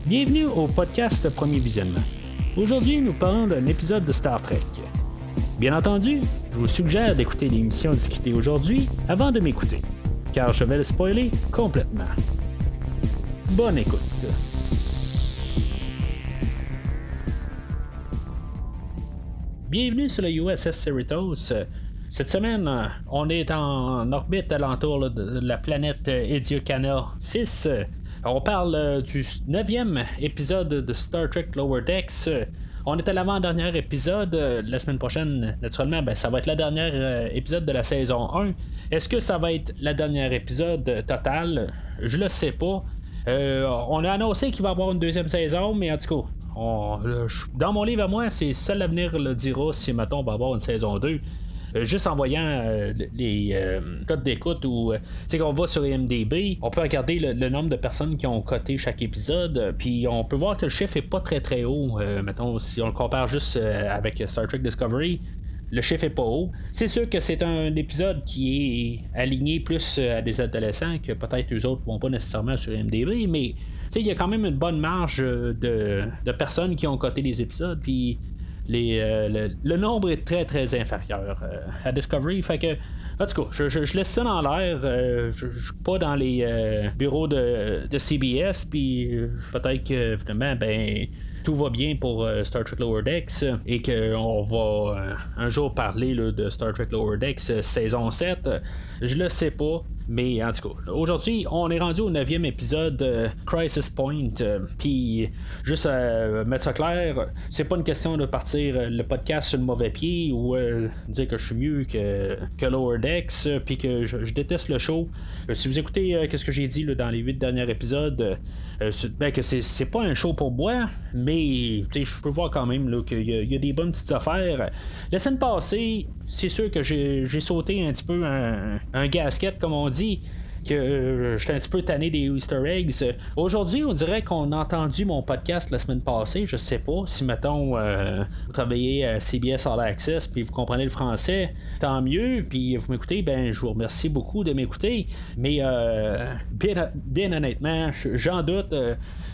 Bienvenue au podcast Premier Visionnement. Aujourd'hui, nous parlons d'un épisode de Star Trek. Bien entendu, je vous suggère d'écouter l'émission discutée aujourd'hui avant de m'écouter, car je vais le spoiler complètement. Bonne écoute. Bienvenue sur le USS Cerritos. Cette semaine, on est en orbite alentour de la planète Ediocana 6. On parle du 9e épisode de Star Trek Lower Decks. On est à l'avant-dernier épisode. La semaine prochaine, naturellement, ça va être le dernier épisode de la saison 1. Est-ce que ça va être le dernier épisode total? Je le sais pas. On a annoncé qu'il va y avoir une deuxième saison, mais en tout cas, dans mon livre à moi, c'est seul l'avenir le dira si, mettons, on va avoir une saison 2. Juste en voyant les codes d'écoute ou qu'on va sur IMDb, on peut regarder le nombre de personnes qui ont coté chaque épisode, puis on peut voir que le chiffre est pas très très haut. Mettons, si on le compare juste avec Star Trek Discovery, le chiffre est pas haut. C'est sûr que c'est un épisode qui est aligné plus à des adolescents que peut-être eux autres vont pas nécessairement sur IMDb, mais il y a quand même une bonne marge de personnes qui ont coté les épisodes, puis le nombre est très très inférieur à Discovery. Fait que, en tout cas, je laisse ça dans l'air. Je suis pas dans les bureaux de CBS, puis peut-être que finalement, tout va bien pour Star Trek Lower Decks et qu'on va un jour parler de Star Trek Lower Decks saison 7. Je le sais pas. Mais en tout cas, aujourd'hui, on est rendu au 9e épisode Crisis Point. Puis, juste mettre ça clair, c'est pas une question de partir le podcast sur le mauvais pied ou dire que je suis mieux que Lower Decks, puis que je déteste le show. Si vous écoutez qu'est-ce que j'ai dit dans les 8 derniers épisodes, que c'est pas un show pour moi, mais je peux voir quand même qu'il y a des bonnes petites affaires. La semaine passée, c'est sûr que j'ai sauté un petit peu un gasket, comme on dit, que j'étais un petit peu tanné des Easter eggs. Aujourd'hui, on dirait qu'on a entendu mon podcast la semaine passée. Je sais pas si, mettons, vous travaillez à CBS All Access puis vous comprenez le français, tant mieux. Puis vous m'écoutez, je vous remercie beaucoup de m'écouter. Mais bien honnêtement, j'en doute.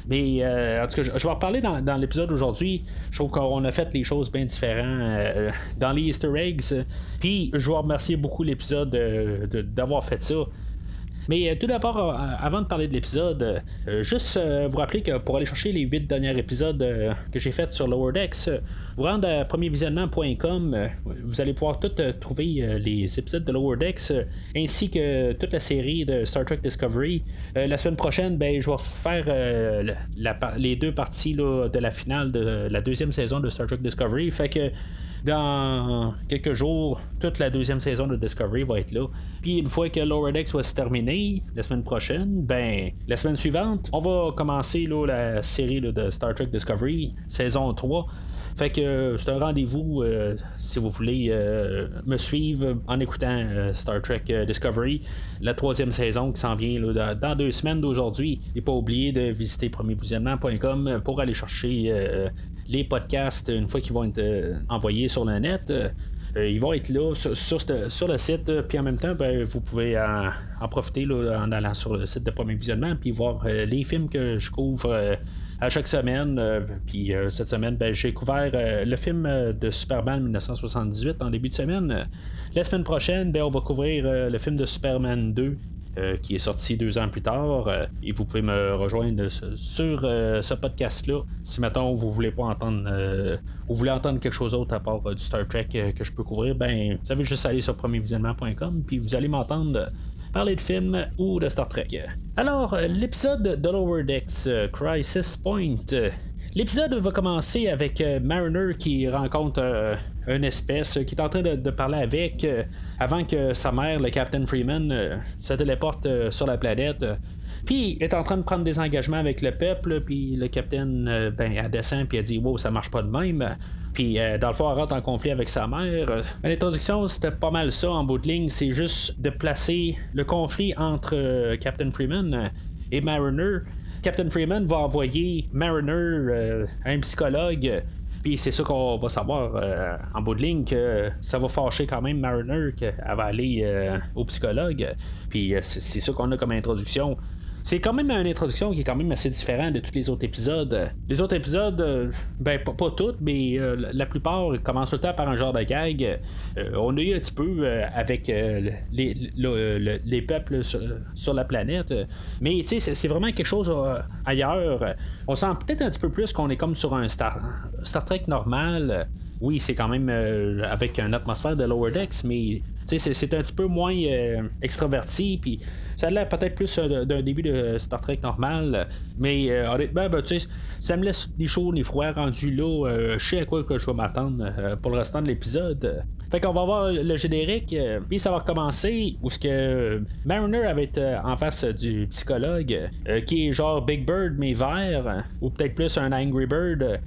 Mais en tout cas, je vais en reparler dans l'épisode aujourd'hui. Je trouve qu'on a fait les choses bien différentes dans les Easter eggs. Puis je vous remercie beaucoup l'épisode d'avoir fait ça. Mais tout d'abord, avant de parler de l'épisode, juste vous rappeler que pour aller chercher les 8 derniers épisodes que j'ai fait sur Lower Decks, vous rendre à premiervisionnement.com, vous allez pouvoir tout trouver les épisodes de Lower Decks, ainsi que toute la série de Star Trek Discovery. La semaine prochaine, je vais faire les deux parties de la finale de la deuxième saison de Star Trek Discovery. Fait que dans quelques jours, toute la deuxième saison de Discovery va être là. Puis une fois que Lower Decks va se terminer, la semaine prochaine, la semaine suivante, on va commencer la série de Star Trek Discovery, saison 3. Fait que c'est un rendez-vous si vous voulez me suivre en écoutant Star Trek Discovery, la 3e saison qui s'en vient dans 2 semaines d'aujourd'hui. Et pas oublier de visiter premiervisionnement.com pour aller chercher les podcasts une fois qu'ils vont être envoyés sur le net. Ils vont être là sur le site, puis en même temps, vous pouvez en profiter en allant sur le site de Premier Visionnement puis voir les films que je couvre à chaque semaine. Puis cette semaine, j'ai couvert le film de Superman 1978 en début de semaine. La semaine prochaine, on va couvrir le film de Superman 2. Qui est sorti 2 ans plus tard, et vous pouvez me rejoindre sur ce podcast-là si maintenant vous voulez pas entendre vous voulez entendre quelque chose d'autre à part du Star Trek que je peux couvrir, vous savez juste aller sur premiervisionnement.com puis vous allez m'entendre parler de films ou de Star Trek. Alors, l'épisode de Lower Decks, Crisis Point. L'épisode va commencer avec Mariner qui rencontre une espèce qui est en train de parler avec avant que sa mère, le Captain Freeman, se téléporte sur la planète. Puis il est en train de prendre des engagements avec le peuple, puis le capitaine elle descend puis elle dit wow, ça marche pas de même. Puis dans le fond, elle rentre en conflit avec sa mère. L'introduction, c'était pas mal ça en bout de ligne, c'est juste de placer le conflit entre Captain Freeman et Mariner. Captain Freeman va envoyer Mariner à un psychologue. Puis c'est ça qu'on va savoir en bout de ligne, que ça va fâcher quand même Mariner qu'elle va aller au psychologue. Puis c'est ça qu'on a comme introduction. c'est quand même une introduction qui est quand même assez différente de tous les autres épisodes. Les autres épisodes, ben pas toutes, mais la plupart commencent tout le temps par un genre de gag. On a eu un petit peu avec les peuples sur la planète, mais tu sais, c'est vraiment quelque chose ailleurs. On sent peut-être un petit peu plus qu'on est comme sur un Star Trek normal. Oui, c'est quand même avec une atmosphère de Lower Decks, mais c'est un petit peu moins extraverti, puis ça a l'air peut-être plus d'un début de Star Trek normal, mais honnêtement, ça me laisse ni chaud ni froid rendu là. Je sais à quoi que je vais m'attendre pour le restant de l'épisode. Fait qu'on va voir le générique, puis ça va recommencer où ce que Mariner va être en face du psychologue, qui est genre Big Bird mais vert, ou peut-être plus un Angry Bird,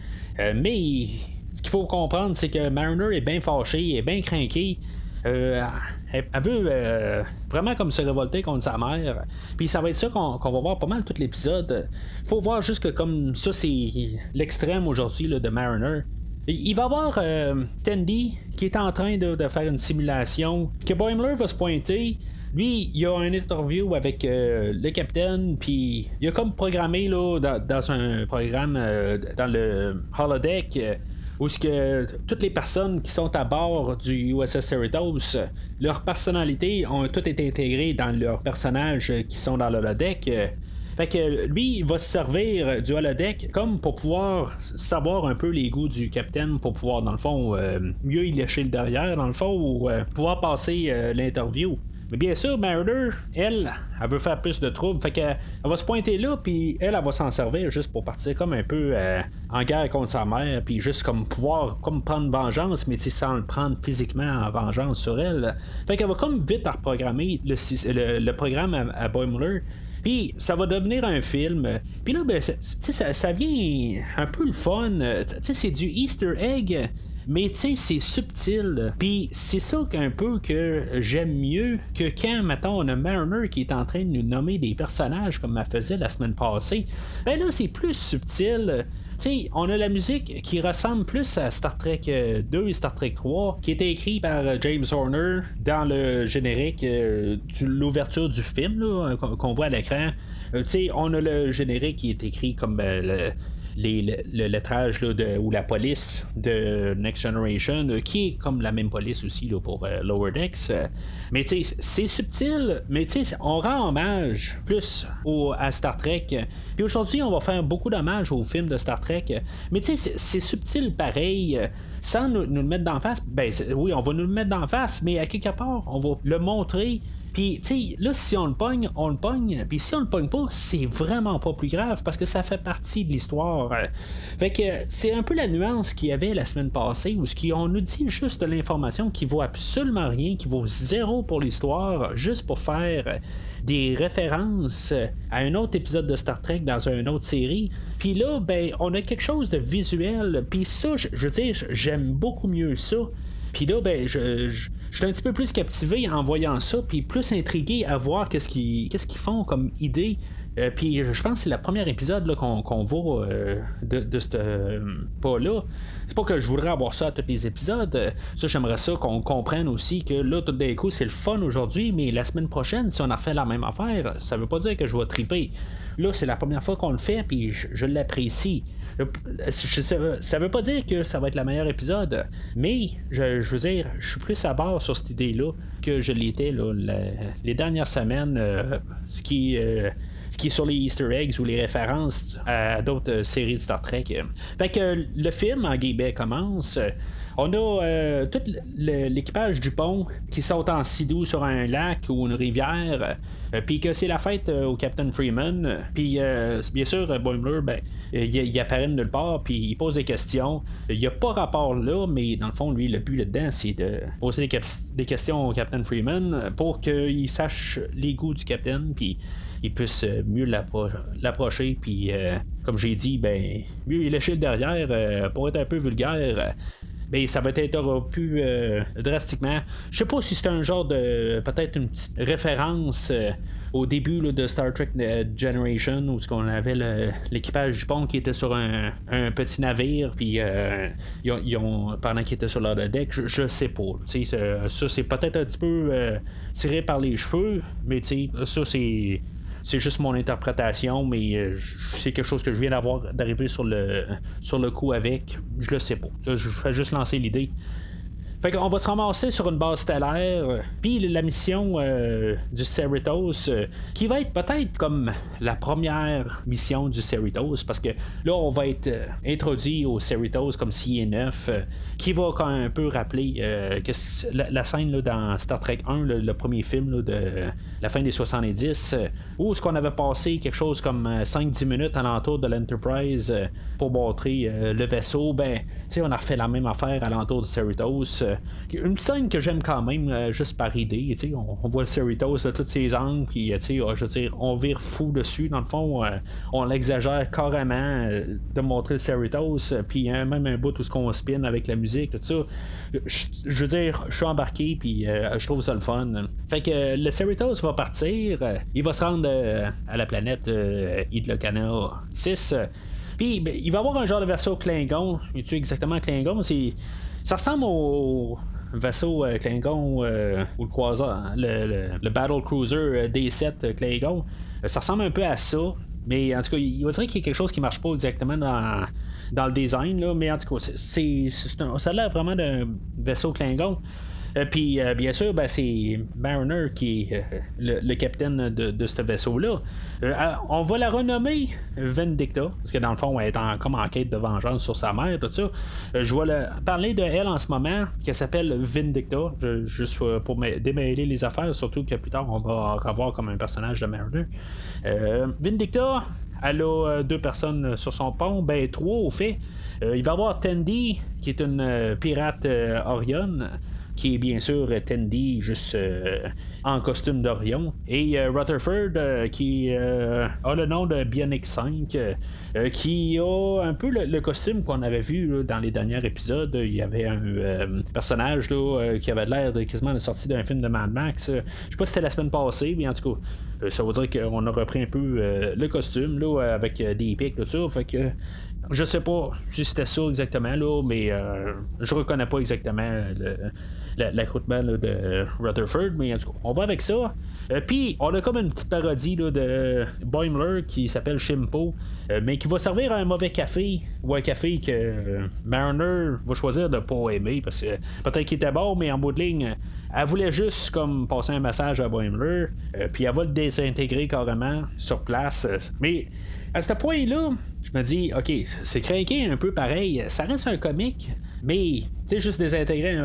mais ce qu'il faut comprendre, c'est que Mariner est bien fâché, est bien craqué. Elle veut vraiment comme se révolter contre sa mère. Puis ça va être ça qu'on va voir pas mal tout l'épisode. Faut voir juste que comme ça, c'est l'extrême aujourd'hui là, de Mariner. Il va y avoir Tandy qui est en train de faire une simulation. Que Boimler va se pointer. Lui, il a une interview avec le capitaine, puis il a comme programmé là, dans un programme dans le holodeck. Où ce que toutes les personnes qui sont à bord du USS Cerritos, leurs personnalités ont toutes été intégrées dans leurs personnages qui sont dans le holodeck. Fait que lui, il va se servir du holodeck comme pour pouvoir savoir un peu les goûts du capitaine, pour pouvoir, dans le fond, mieux y lécher le derrière, dans le fond, ou pouvoir passer l'interview. Mais bien sûr, Mariner, elle veut faire plus de troubles. Fait qu'elle va se pointer là, puis elle va s'en servir juste pour partir comme un peu en guerre contre sa mère, puis juste comme pouvoir comme prendre vengeance, mais sans le prendre physiquement en vengeance sur elle. Fait qu'elle va comme vite reprogrammer le programme à Boimler. Puis ça va devenir un film. Puis là, ben, ça vient un peu le fun. C'est du Easter egg. Mais tu sais, c'est subtil. Puis c'est ça qu'un peu que j'aime mieux que quand, mettons, on a Mariner qui est en train de nous nommer des personnages comme elle faisait la semaine passée. Ben là, c'est plus subtil. T'sais, on a la musique qui ressemble plus à Star Trek 2 et Star Trek 3, qui était écrit par James Horner dans le générique de l'ouverture du film là, qu'on voit à l'écran. On a le générique qui est écrit comme le lettrage là, ou la police de Next Generation, qui est comme la même police aussi là, pour Lower Decks. Mais tu sais, c'est subtil, mais tu sais, on rend hommage plus à Star Trek. Puis aujourd'hui, on va faire beaucoup d'hommage au film de Star Trek. Mais tu sais, c'est subtil pareil. Sans nous le mettre d'en face, ben oui, on va nous le mettre d'en face, mais à quelque part, on va le montrer. Puis, tu sais, là, si on le pogne, on le pogne. Puis si on le pogne pas, c'est vraiment pas plus grave parce que ça fait partie de l'histoire. Fait que c'est un peu la nuance qu'il y avait la semaine passée où on nous dit juste de l'information qui vaut absolument rien, qui vaut zéro pour l'histoire, juste pour faire des références à un autre épisode de Star Trek dans une autre série. Puis là, ben, on a quelque chose de visuel. Puis ça, je veux dire, j'aime beaucoup mieux ça. Puis là, ben, je suis un petit peu plus captivé en voyant ça, puis plus intrigué à voir qu'est-ce qu'ils font comme idée. Puis je pense que c'est le premier épisode là, qu'on voit de ce pas-là. C'est pas que je voudrais avoir ça à tous les épisodes. Ça, j'aimerais ça qu'on comprenne aussi que là, tout d'un coup, c'est le fun aujourd'hui, mais la semaine prochaine, si on a fait la même affaire, ça veut pas dire que je vais triper. Là, c'est la première fois qu'on le fait, puis je l'apprécie. Ça veut pas dire que ça va être le meilleur épisode, mais je veux dire, je suis plus à bord sur cette idée-là que je l'étais là, les dernières semaines. Ce qui est sur les Easter eggs ou les références à d'autres séries de Star Trek. Fait que le film en guillemets commence. On a tout l'équipage du pont qui saute en sidou sur un lac ou une rivière, puis que c'est la fête au Captain Freeman. Puis bien sûr, Boimler, ben, il apparaît de nulle part, puis il pose des questions. Il n'y a pas rapport là, mais dans le fond, lui, le but là-dedans, c'est de poser des questions au Captain Freeman pour qu'il sache les goûts du Captain, puis il puisse mieux l'approcher, puis comme j'ai dit, ben mieux il lécher le derrière pour être un peu vulgaire. Ben, ça va être interrompu drastiquement. Je sais pas si c'est un genre de peut-être une petite référence au début là, de Star Trek Generation où on avait l'équipage du pont qui était sur un petit navire, puis ils ont pendant qu'ils étaient sur leur deck, je sais pas. Ça c'est peut-être un petit peu tiré par les cheveux, mais ça c'est juste mon interprétation, mais c'est quelque chose que je viens d'arriver sur le coup avec. Je le sais pas. Je fais juste lancer l'idée. Fait qu'on va se ramasser sur une base stellaire, puis la mission du Cerritos, qui va être peut-être comme la première mission du Cerritos, parce que là, on va être introduit au Cerritos comme s'il est neuf, qui va quand même un peu rappeler que la scène là, dans Star Trek 1, le premier film là, de la fin des 70, où ce qu'on avait passé quelque chose comme 5-10 minutes alentour de l'Enterprise pour montrer le vaisseau, ben, tu sais, on a refait la même affaire alentour du Cerritos. Une scène que j'aime quand même, juste par idée. On voit le Cerritos de tous ses angles, puis je veux dire, on vire fou dessus. Dans le fond, on l'exagère carrément de montrer le Cerritos, puis même un bout où on spin avec la musique, tout ça. Je veux dire, je suis embarqué, puis je trouve ça le fun. Fait que le Cerritos va partir, il va se rendre à la planète Idlokana 6. Puis il va avoir un genre de vaisseau Klingon. Es-tu exactement Klingon? Ça ressemble au vaisseau Klingon ou le croiseur, le Battle Cruiser D7 Klingon. Ça ressemble un peu à ça. Mais en tout cas, il va dire qu'il y a quelque chose qui marche pas exactement dans le design. Là, mais en tout cas, ça a l'air vraiment d'un vaisseau Klingon. Puis, bien sûr, c'est Mariner qui est le capitaine de ce vaisseau-là. On va la renommer Vindicta, parce que dans le fond, elle est comme en quête de vengeance sur sa mère, tout ça. Je vais parler de elle en ce moment, qui s'appelle Vindicta, juste pour démêler les affaires, surtout que plus tard, on va revoir comme un personnage de Mariner. Vindicta, elle a 2 personnes sur son pont, 3 au fait. Il va y avoir Tandy, qui est une pirate Orion, qui est bien sûr Tandy juste en costume d'Orion, et Rutherford qui a le nom de Bionic 5, qui a un peu le costume qu'on avait vu là, dans les derniers épisodes. Il y avait un personnage là, qui avait l'air quasiment de sortie d'un film de Mad Max. Je sais pas si c'était la semaine passée, mais en tout cas ça veut dire qu'on a repris un peu le costume là, avec des pics, tout ça. Fait que je sais pas si c'était ça exactement là, mais je reconnais pas exactement l'accoutrement de Rutherford, mais en tout cas, on va avec ça. Puis, on a comme une petite parodie là, de Boimler qui s'appelle Shimpo, mais qui va servir à un mauvais café, ou un café que Mariner va choisir de pas aimer, parce que peut-être qu'il était bon, mais en bout de ligne, elle voulait juste comme passer un message à Boimler, puis elle va le désintégrer carrément sur place. Mais à ce point-là, je me dis, ok, c'est craqué un peu pareil, ça reste un comique, mais tu sais, juste désintégrer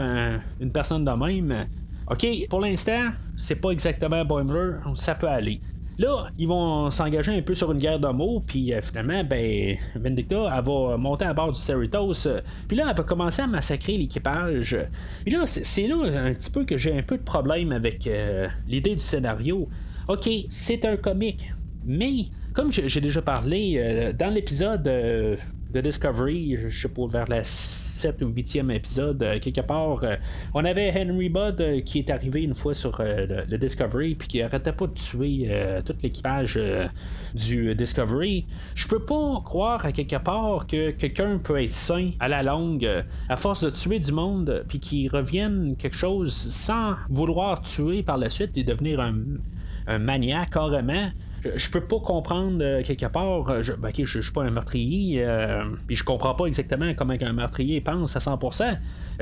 une personne de même, ok, pour l'instant, c'est pas exactement Boimler, ça peut aller. Là, ils vont s'engager un peu sur une guerre de mots, puis finalement, Vindicta, elle va monter à bord du Cerritos, puis là, elle va commencer à massacrer l'équipage. Puis là, c'est là un petit peu que j'ai un peu de problème avec l'idée du scénario. Ok, c'est un comique, mais comme j'ai déjà parlé dans l'épisode de Discovery, je sais pas, vers la 7 ou 8e épisode, quelque part, on avait Henry Budd qui est arrivé une fois sur le Discovery, puis qui arrêtait pas de tuer tout l'équipage du Discovery. Je peux pas croire à quelque part que quelqu'un peut être sain à la longue à force de tuer du monde, puis qu'il revienne quelque chose sans vouloir tuer par la suite et devenir un maniaque carrément. Je peux pas comprendre quelque part. Je suis pas un meurtrier, puis je comprends pas exactement comment un meurtrier pense à 100%.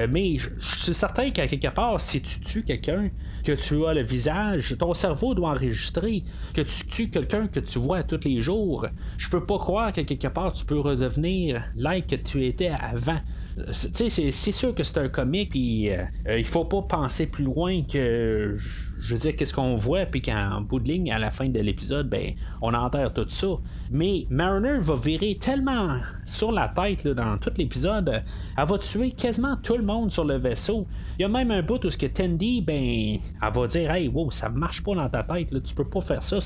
Mais je suis certain qu'à quelque part, si tu tues quelqu'un, que tu as le visage, ton cerveau doit enregistrer que tu tues quelqu'un que tu vois tous les jours. Je peux pas croire qu'à quelque part tu peux redevenir l'être que tu étais avant. C'est sûr que c'est un comique, puis il faut pas penser plus loin que, je veux dire, qu'est-ce qu'on voit, puis qu'en bout de ligne, à la fin de l'épisode, on enterre tout ça. Mais Mariner va virer tellement sur la tête là, dans tout l'épisode, elle va tuer quasiment tout le monde sur le vaisseau. Il y a même un bout où ce que Tandy, elle va dire, hey, wow, ça marche pas dans ta tête, là, tu peux pas faire ça.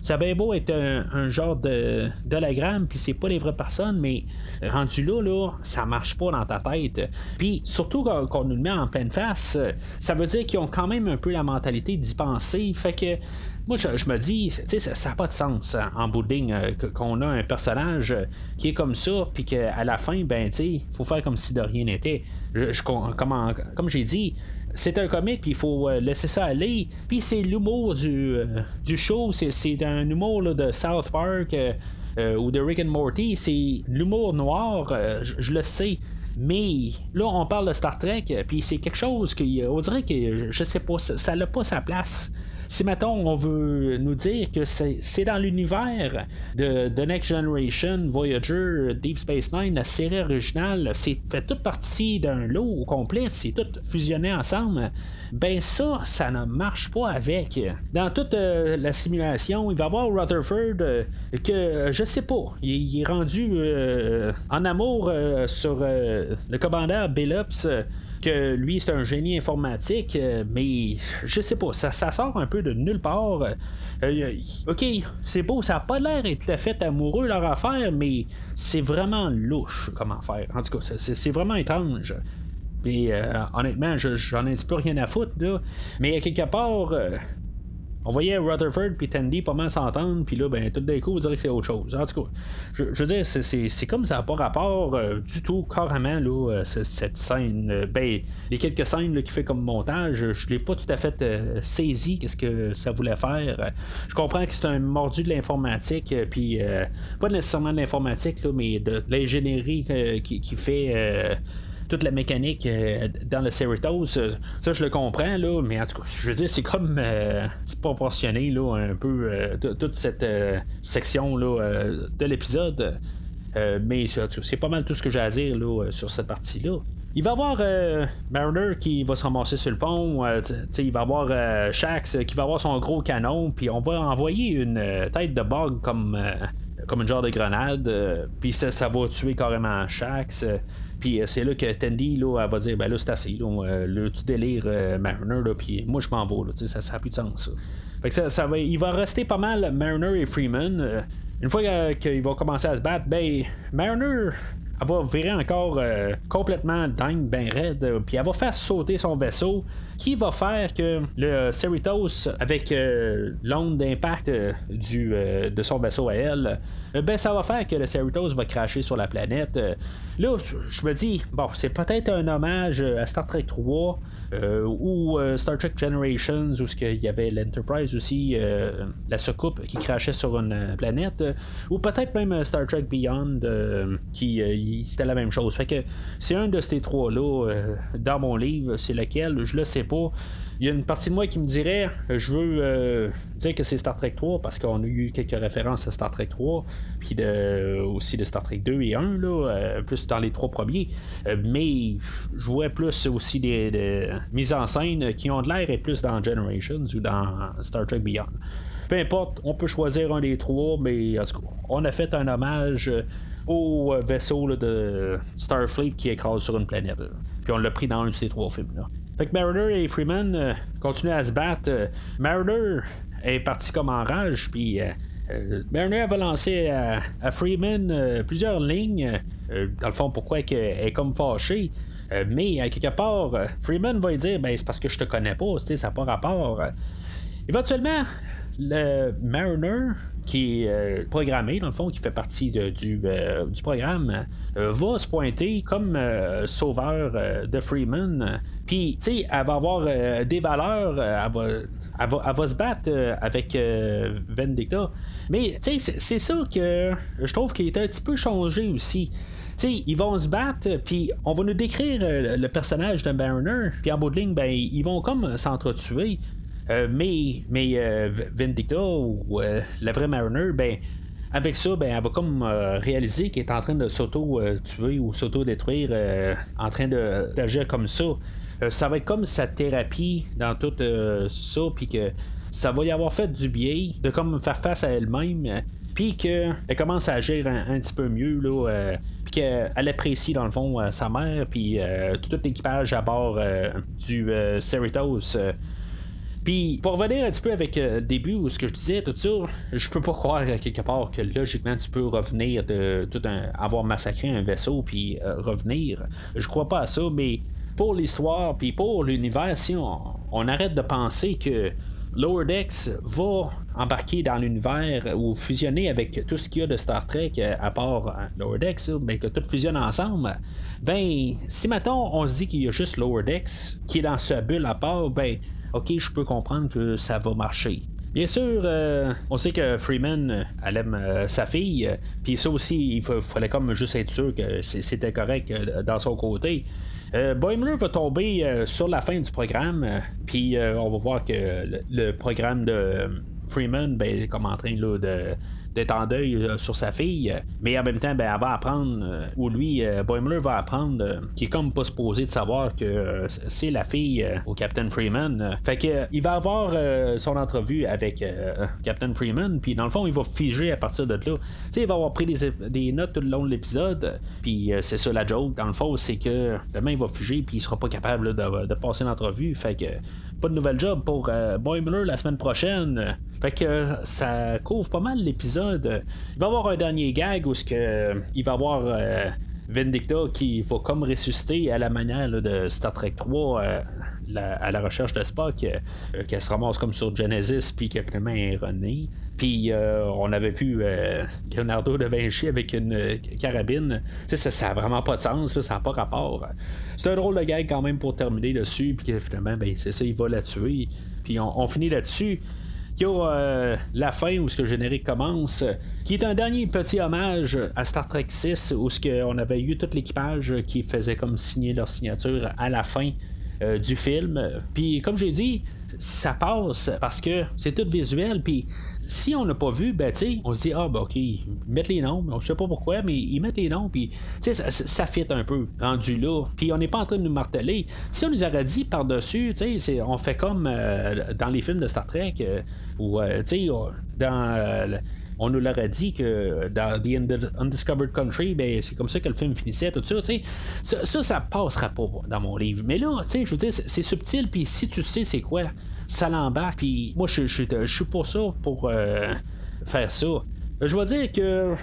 Ça bien beau être un genre d'hologramme, puis c'est pas les vraies personnes, mais rendu là, ça marche pas dans ta tête. Puis surtout qu'on nous le met en pleine face, ça veut dire qu'ils ont quand même un peu la mentalité d'y penser. Fait que moi, je me dis, ça n'a pas de sens en bout de ligne qu'on a un personnage qui est comme ça, puis qu'à la fin, ben, il faut faire comme si de rien n'était. Comme j'ai dit, c'est un comique, puis il faut laisser ça aller. Puis c'est l'humour du show, c'est un humour là, de South Park ou de Rick and Morty, c'est l'humour noir, je le sais. Mais là, on parle de Star Trek, puis c'est quelque chose on dirait que, je sais pas, ça n'a pas sa place. Si, mettons, on veut nous dire que c'est dans l'univers de The Next Generation, Voyager, Deep Space Nine, la série originale, c'est fait toute partie d'un lot au complet, c'est tout fusionné ensemble, ben ça ne marche pas avec. Dans toute la simulation, il va y avoir Rutherford que, je sais pas, il est rendu en amour sur le commandant Billups, que lui c'est un génie informatique, mais je sais pas, ça sort un peu de nulle part. Ok, c'est beau, ça a pas l'air d'être tout à fait amoureux leur affaire, mais c'est vraiment louche comme affaire. En tout cas, c'est vraiment étrange. Puis honnêtement, j'en ai un petit peu rien à foutre là. Mais à quelque part, on voyait Rutherford puis Tandy pas mal s'entendre, puis là, ben, tout d'un coup, on dirait que c'est autre chose. En tout cas, je veux dire, c'est comme ça n'a pas rapport du tout, carrément, là, cette scène. Ben, les quelques scènes là, qu'il fait comme montage, je l'ai pas tout à fait saisi, qu'est-ce que ça voulait faire. Je comprends que c'est un mordu de l'informatique, puis pas nécessairement de l'informatique, là, mais de l'ingénierie qui fait. Toute la mécanique dans le Cerritos, ça je le comprends là, mais en tout cas, je veux dire, c'est comme disproportionné là, un peu toute cette section là, de l'épisode. Mais c'est pas mal tout ce que j'ai à dire là, sur cette partie-là. Il va y avoir Mariner qui va se ramasser sur le pont, il va y avoir Shax qui va avoir son gros canon, puis on va envoyer une tête de bug comme une genre de grenade, puis ça va tuer carrément Shax. Puis c'est là que Tandy là, elle va dire ben là c'est assez, là, tu délires Mariner, puis moi je m'en vais, là, ça n'a plus de sens ça. Fait que il va rester pas mal Mariner et Freeman. Une fois qu'il va commencer à se battre, ben Mariner elle va virer encore complètement dingue, ben raide, puis elle va faire sauter son vaisseau, qui va faire que le Cerritos, avec l'onde d'impact de son vaisseau à elle, ben ça va faire que le Cerritos va cracher sur la planète. Là, je me dis, bon, c'est peut-être un hommage à Star Trek 3 ou Star Trek Generations, où il y avait l'Enterprise aussi, la soucoupe qui crachait sur une planète, ou peut-être même Star Trek Beyond, c'était la même chose. Fait que c'est un de ces trois-là dans mon livre, c'est lequel, je le sais pas. Il y a une partie de moi qui me dirait je veux dire que c'est Star Trek 3 parce qu'on a eu quelques références à Star Trek 3 puis aussi de Star Trek 2 et 1 là, plus dans les trois premiers, mais je vois plus aussi des mises en scène qui ont de l'air et plus dans Generations ou dans Star Trek Beyond. Peu importe, on peut choisir un des trois, mais en tout cas, on a fait un hommage au vaisseau là, de Starfleet qui écrase sur une planète. Puis on l'a pris dans un de ces trois films là. Fait que Mariner et Freeman continuent à se battre. Mariner est parti comme en rage, puis Mariner va lancer à Freeman plusieurs lignes. Dans le fond, pourquoi elle est comme fâchée. Mais à quelque part, Freeman va lui dire ben, c'est parce que je te connais pas, ça n'a pas rapport. Éventuellement, le Mariner, qui est programmé, dans le fond, qui fait partie du programme, va se pointer comme sauveur de Freeman. Puis, tu sais, elle va avoir des valeurs, elle va se battre avec Vendetta. Mais, tu sais, c'est ça que je trouve qu'il est un petit peu changé aussi. T'sais, ils vont se battre, puis on va nous décrire le personnage de Mariner, puis en bout de ligne, ben, ils vont comme s'entretuer. Mais Vendetta ou la vraie Mariner, ben, avec ça, ben, elle va comme réaliser qu'elle est en train de s'auto-tuer ou s'auto-détruire, en train d'agir comme ça. Ça va être comme sa thérapie dans tout ça, puis que ça va y avoir fait du bien de comme faire face à elle-même, puis qu'elle commence à agir un petit peu mieux, là, puis qu'elle apprécie dans le fond sa mère, puis tout l'équipage à bord du Cerritos. Puis pour revenir un petit peu avec le début où ce que je disais, tout ça, je peux pas croire quelque part que logiquement tu peux revenir de avoir massacré un vaisseau puis revenir. Je crois pas à ça, mais pour l'histoire puis pour l'univers, si on arrête de penser que Lower Decks va embarquer dans l'univers ou fusionner avec tout ce qu'il y a de Star Trek à part Lower Decks, ben, que tout fusionne ensemble, ben si maintenant on se dit qu'il y a juste Lower Decks qui est dans ce bulle à part, ben ok, je peux comprendre que ça va marcher. Bien sûr, on sait que Freeman, elle aime sa fille, puis ça aussi, il fallait comme juste être sûr que c'était correct dans son côté. Boimler va tomber sur la fin du programme, puis on va voir que le programme de Freeman ben, est comme en train là, d'être en deuil sur sa fille, mais en même temps ben, elle va apprendre, ou lui Boimler va apprendre qu'il est comme pas supposé de savoir que c'est la fille au Captain Freeman, fait que il va avoir son entrevue avec Captain Freeman, puis dans le fond il va figer à partir de là. T'sais, il va avoir pris des notes tout le long de l'épisode, puis c'est ça la joke dans le fond, c'est que demain il va figer puis il sera pas capable là, de passer l'entrevue, fait que pas de nouvelle job pour Boimler la semaine prochaine. Fait que ça couvre pas mal l'épisode. Il va y avoir un dernier gag où il va y avoir Vindicta qui va comme ressusciter à la manière là, de Star Trek 3 à la recherche de Spock, qu'elle se ramasse comme sur Genesis puis qu'elle finalement est erronée. Puis on avait vu Leonardo da Vinci avec une carabine. Ça a vraiment pas de sens, ça n'a pas rapport. C'est un drôle de gag quand même pour terminer dessus, puis finalement, ben, c'est ça, il va la tuer. Puis on finit là-dessus. Il y a la fin où ce que le générique commence, qui est un dernier petit hommage à Star Trek 6, où on avait eu tout l'équipage qui faisait comme signer leur signature à la fin du film. Puis comme j'ai dit, ça passe parce que c'est tout visuel, puis si on n'a pas vu, ben tu sais, on se dit ok, ils mettent les noms, on sait pas pourquoi, mais ils mettent les noms, puis tu sais, ça fit un peu rendu là, puis on n'est pas en train de nous marteler. Si on nous aurait dit par-dessus, tu sais, on fait comme dans les films de Star Trek, ou tu sais, on nous l'aurait dit que dans The Undiscovered Country, ben, c'est comme ça que le film finissait, tout ça, tu sais. Ça passera pas dans mon livre. Mais là, tu sais, je veux dire, c'est subtil, puis si tu sais c'est quoi, ça l'embarque, puis moi, je suis pour ça, pour faire ça. Je vais dire que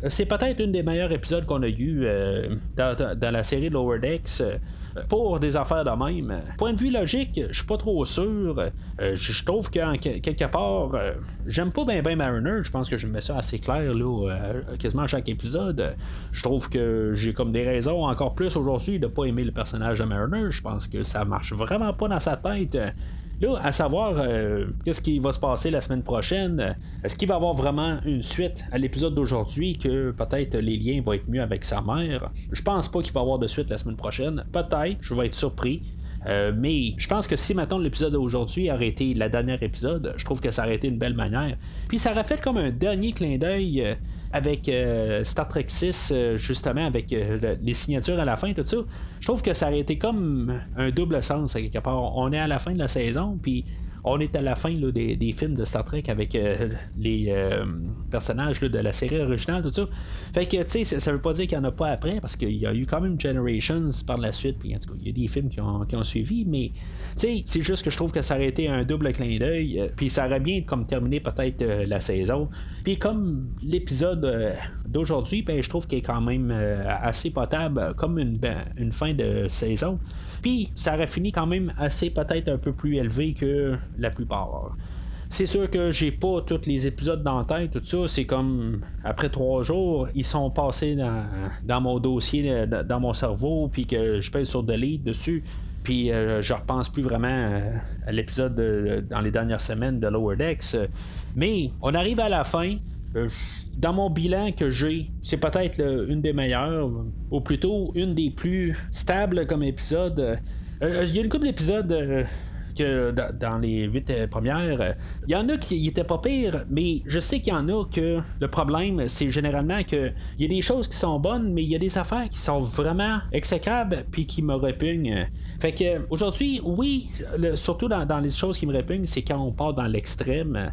c'est peut-être une des meilleurs épisodes qu'on a eu dans la série Lower Decks. Pour des affaires de même. Point de vue logique, je suis pas trop sûr. Je trouve qu'en quelque part, j'aime pas bien Mariner. Je pense que je mets ça assez clair là, quasiment à chaque épisode. Je trouve que j'ai comme des raisons encore plus aujourd'hui de pas aimer le personnage de Mariner. Je pense que ça marche vraiment pas dans sa tête. Là, à savoir qu'est-ce qui va se passer la semaine prochaine, est-ce qu'il va y avoir vraiment une suite à l'épisode d'aujourd'hui, que peut-être les liens vont être mieux avec sa mère? Je pense pas qu'il va y avoir de suite la semaine prochaine. Peut-être, je vais être surpris. Mais je pense que si maintenant l'épisode d'aujourd'hui aurait été la dernière épisode, je trouve que ça aurait été une belle manière. Puis ça aurait fait comme un dernier clin d'œil avec Star Trek 6, justement, avec les signatures à la fin, tout ça. Je trouve que ça aurait été comme un double sens à quelque part. On est à la fin de la saison, puis on est à la fin là, des films de Star Trek avec les personnages là, de la série originale, tout ça. Fait que, tu sais, ça veut pas dire qu'il n'y en a pas après, parce qu'il y a eu quand même Generations par la suite, puis en tout cas, il y a des films qui ont suivi, mais, tu sais, c'est juste que je trouve que ça aurait été un double clin d'œil, puis ça aurait bien comme terminé peut-être la saison. Puis comme l'épisode d'aujourd'hui, ben, je trouve qu'il est quand même assez potable, comme une fin de saison. Puis ça aurait fini quand même assez peut-être un peu plus élevé que la plupart. C'est sûr que j'ai pas tous les épisodes dans la tête, tout ça. C'est comme après 3 jours, ils sont passés dans mon dossier, dans mon cerveau, puis que je pèse sur delete dessus. Puis je repense plus vraiment à l'épisode dans les dernières semaines de Lower Decks. Mais on arrive à la fin. Dans mon bilan que j'ai, c'est peut-être une des meilleures, ou plutôt une des plus stables comme épisode. Il y a une couple d'épisodes que dans les 8 premières, il y en a qui étaient pas pires, mais je sais qu'il y en a que le problème, c'est généralement que il y a des choses qui sont bonnes, mais il y a des affaires qui sont vraiment exécrables puis qui me répugnent. Fait que aujourd'hui, oui, surtout dans les choses qui me répugnent, c'est quand on part dans l'extrême.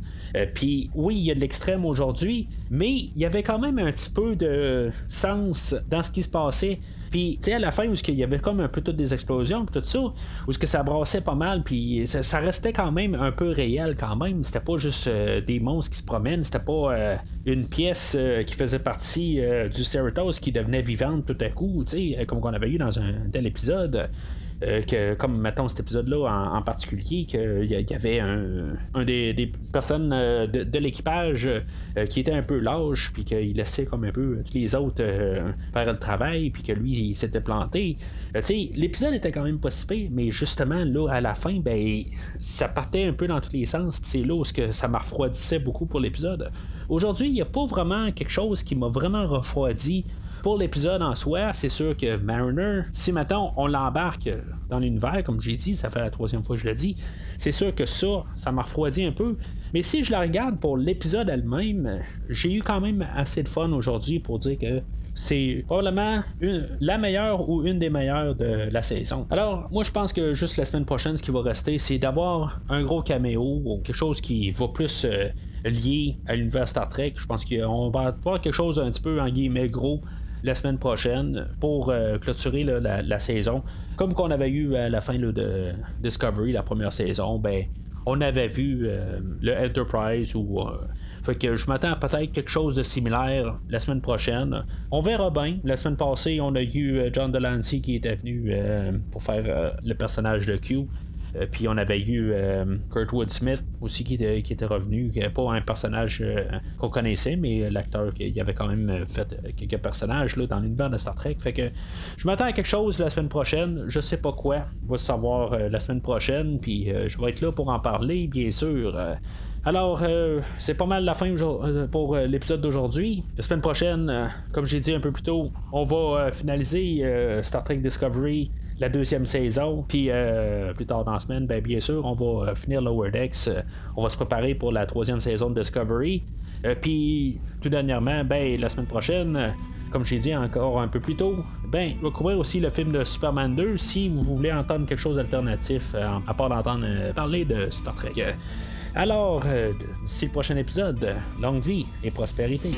Puis oui, il y a de l'extrême aujourd'hui, mais il y avait quand même un petit peu de sens dans ce qui se passait. Puis, tu sais, à la fin, où il y avait comme un peu toutes des explosions, tout ça, où ce que ça brassait pas mal, puis puis ça restait quand même un peu réel quand même. C'était pas juste des monstres qui se promènent, c'était pas une pièce qui faisait partie du Cerritos qui devenait vivante tout à coup, comme on avait eu dans un tel épisode. Comme mettons cet épisode-là en particulier, qu'il y avait un des personnes de l'équipage qui était un peu lâche, puis qu'il laissait comme un peu tous les autres faire le travail, puis que lui il s'était planté. L'épisode était quand même pas si pire, mais justement là à la fin, ben ça partait un peu dans tous les sens, puis c'est là où ça m'a refroidissait beaucoup pour l'épisode. Aujourd'hui, il n'y a pas vraiment quelque chose qui m'a vraiment refroidi. Pour l'épisode en soi, c'est sûr que Mariner, si maintenant on l'embarque dans l'univers, comme j'ai dit, ça fait la 3e fois que je le dis, c'est sûr que ça m'a refroidi un peu. Mais si je la regarde pour l'épisode elle-même, j'ai eu quand même assez de fun aujourd'hui pour dire que c'est probablement la meilleure ou une des meilleures de la saison. Alors, moi je pense que juste la semaine prochaine, ce qui va rester, c'est d'avoir un gros caméo ou quelque chose qui va plus lié à l'univers Star Trek. Je pense qu'on va avoir quelque chose un petit peu en guillemets gros la semaine prochaine pour clôturer la saison. Comme qu'on avait eu à la fin de Discovery, la première saison, ben on avait vu le Enterprise fait que je m'attends à peut-être quelque chose de similaire la semaine prochaine. On verra bien. La semaine passée, on a eu John Delancey qui était venu pour faire le personnage de Q. Puis on avait eu Kurtwood Smith aussi qui était revenu, pas un personnage qu'on connaissait, mais l'acteur qui avait quand même fait quelques personnages là, dans l'univers de Star Trek. Fait que je m'attends à quelque chose la semaine prochaine, je sais pas quoi, on va se savoir la semaine prochaine, puis je vais être là pour en parler, bien sûr. Alors, c'est pas mal la fin pour l'épisode d'aujourd'hui. La semaine prochaine, comme j'ai dit un peu plus tôt, on va finaliser Star Trek Discovery, la 2e saison, puis plus tard dans la semaine, ben, bien sûr, on va finir Lower Decks, on va se préparer pour la 3e saison de Discovery, puis tout dernièrement, ben, la semaine prochaine, comme j'ai dit encore un peu plus tôt, ben, on va couvrir aussi le film de Superman 2 si vous voulez entendre quelque chose d'alternatif à part d'entendre parler de Star Trek. Alors, d'ici le prochain épisode, longue vie et prospérité.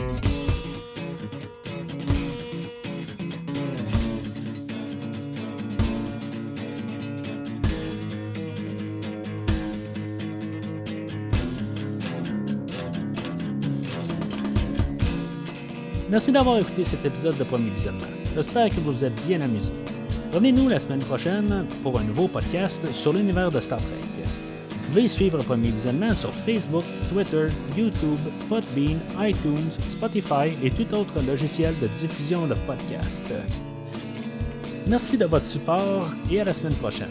Merci d'avoir écouté cet épisode de Premier Visionnement. J'espère que vous vous êtes bien amusés. Revenez-nous la semaine prochaine pour un nouveau podcast sur l'univers de Star Trek. Vous pouvez suivre Premier Visionnement sur Facebook, Twitter, YouTube, Podbean, iTunes, Spotify et tout autre logiciel de diffusion de podcasts. Merci de votre support et à la semaine prochaine.